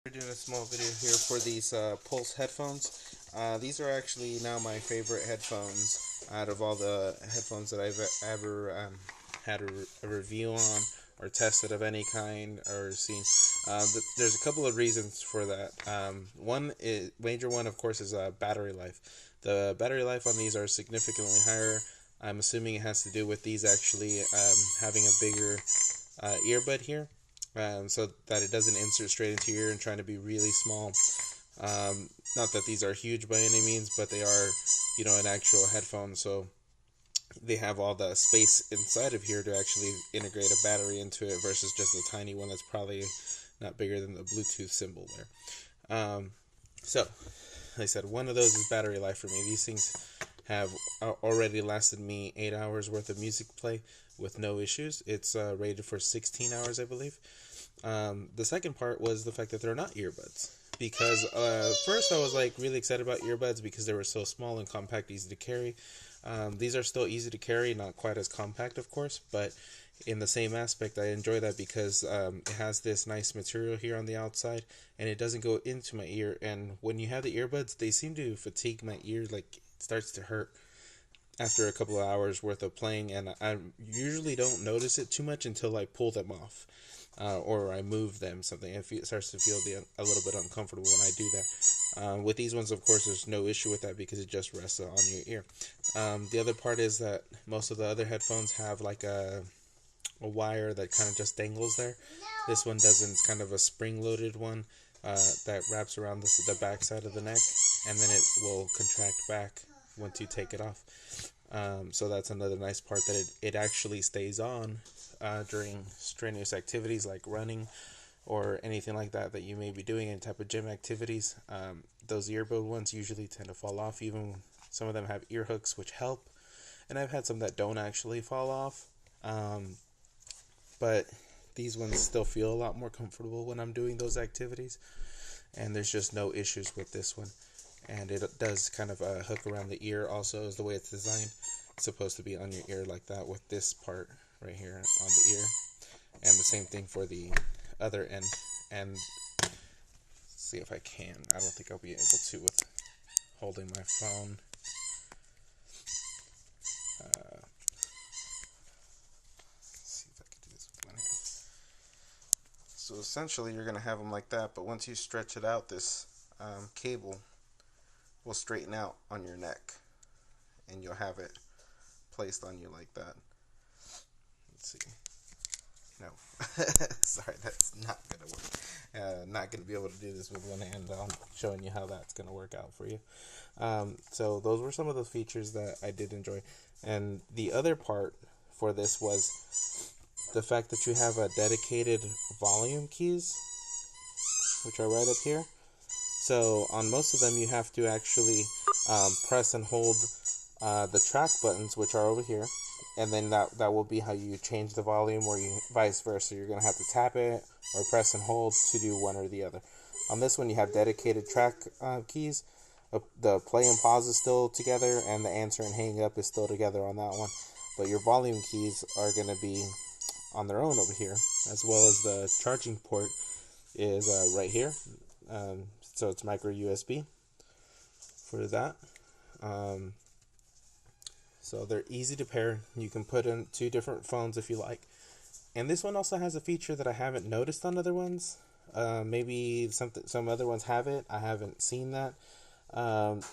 We're doing a small video here for these Pulse headphones. These are actually now my favorite headphones out of all the headphones that I've ever had a review on or tested of any kind or seen. There's a couple of reasons for that. Major one, of course, is battery life. The battery life on these are significantly higher. I'm assuming it has to do with these actually having a bigger earbud here, so that it doesn't insert straight into your ear and trying to be really small. Not that these are huge by any means, but they are, an actual headphone. So they have all the space inside of here to actually integrate a battery into it versus just a tiny one that's probably not bigger than the Bluetooth symbol there. So, like I said, one of those is battery life for me. These things have already lasted me 8 hours worth of music play with no issues. It's rated for 16 hours, I believe. The second part was the fact that they're not earbuds. Because first I was like really excited about earbuds because they were so small and compact, easy to carry. These are still easy to carry, not quite as compact, of course, but in the same aspect, I enjoy that because it has this nice material here on the outside, and it doesn't go into my ear. And when you have the earbuds, they seem to fatigue my ear, like it starts to hurt after a couple of hours worth of playing, and I usually don't notice it too much until I pull them off. Or I move them, something. It starts to feel a little bit uncomfortable when I do that. With these ones, of course, there's no issue with that because it just rests on your ear. The other part is that most of the other headphones have like a wire that kind of just dangles there. This one doesn't. It's kind of a spring-loaded one that wraps around the back side of the neck, and then it will contract back once you take it off. So that's another nice part, that it actually stays on during strenuous activities like running or anything like that you may be doing, any type of gym activities. Those earbud ones usually tend to fall off. Even some of them have ear hooks, which help, and I've had some that don't actually fall off. But these ones still feel a lot more comfortable when I'm doing those activities, and there's just no issues with this one. And it does kind of hook around the ear also, is the way it's designed. It's supposed to be on your ear like that with this part right here on the ear, and the same thing for the other end. And let's see if I can. I don't think I'll be able to with holding my phone. Let's see if I can do this with one hand. So essentially, you're gonna have them like that, but once you stretch it out, this cable will straighten out on your neck, and you'll have it placed on you like that. Let's see. No. Sorry, that's not going to work. Not going to be able to do this with one hand. I'm showing you how that's going to work out for you. So those were some of the features that I did enjoy. And the other part for this was the fact that you have a dedicated volume keys, which are right up here. So on most of them, you have to actually press and hold the track buttons, which are over here, and then that will be how you change the volume, or you vice versa. You're going to have to tap it or press and hold to do one or the other. On this one, you have dedicated track keys. The play and pause is still together, and the answer and hang up is still together on that one. But your volume keys are going to be on their own over here, as well as the charging port is right here. So it's micro USB for that. So they're easy to pair. You can put in two different phones if you like. And this one also has a feature that I haven't noticed on other ones. Maybe some other ones have it. I haven't seen that.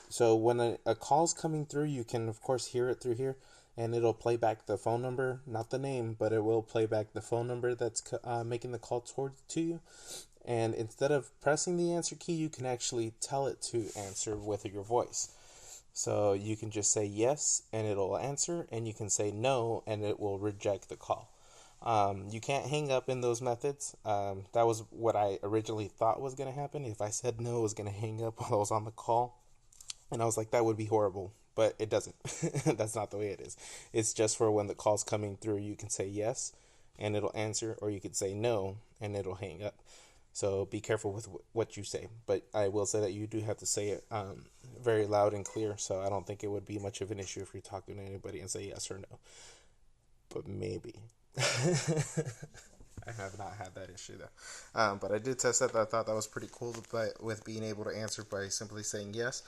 So when a call's coming through, you can of course hear it through here, and it'll play back the phone number, not the name, but it will play back the phone number that's making the call to you. And instead of pressing the answer key, you can actually tell it to answer with your voice. So you can just say yes, and it'll answer, and you can say no, and it will reject the call. You can't hang up in those methods. That was what I originally thought was going to happen. If I said no, it was going to hang up while I was on the call. And I was like, that would be horrible. But it doesn't. That's not the way it is. It's just for when the call's coming through, you can say yes, and it'll answer, or you could say no, and it'll hang up. So be careful with what you say. But I will say that you do have to say it very loud and clear. So I don't think it would be much of an issue if you're talking to anybody and say yes or no. But maybe. I have not had that issue though. But I did test that. I thought that was pretty cool with being able to answer by simply saying yes.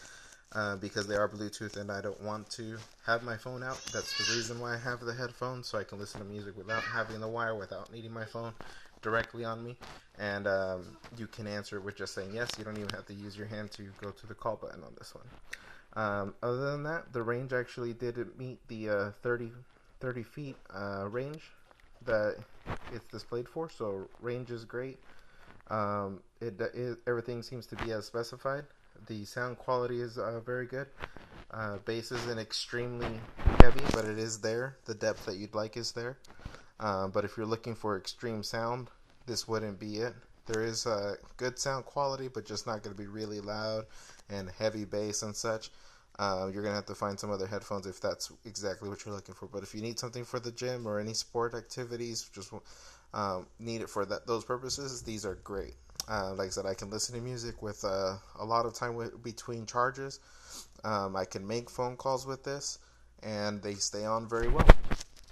Because they are Bluetooth and I don't want to have my phone out. That's the reason why I have the headphones, so I can listen to music without having the wire, without needing my phone directly on me. And you can answer it with just saying yes. You don't even have to use your hand to go to the call button on this one. Other than that, the range actually didn't meet the 30 feet range that it's displayed for, so range is great. Everything seems to be as specified. The sound quality is very good. Bass isn't extremely heavy, but it is there. The depth that you'd like is there. But if you're looking for extreme sound, this wouldn't be it. There is good sound quality, but just not going to be really loud and heavy bass and such. You're going to have to find some other headphones if that's exactly what you're looking for. But if you need something for the gym or any sport activities, just need it for those purposes, these are great. Like I said, I can listen to music with a lot of time between charges. I can make phone calls with this, and they stay on very well.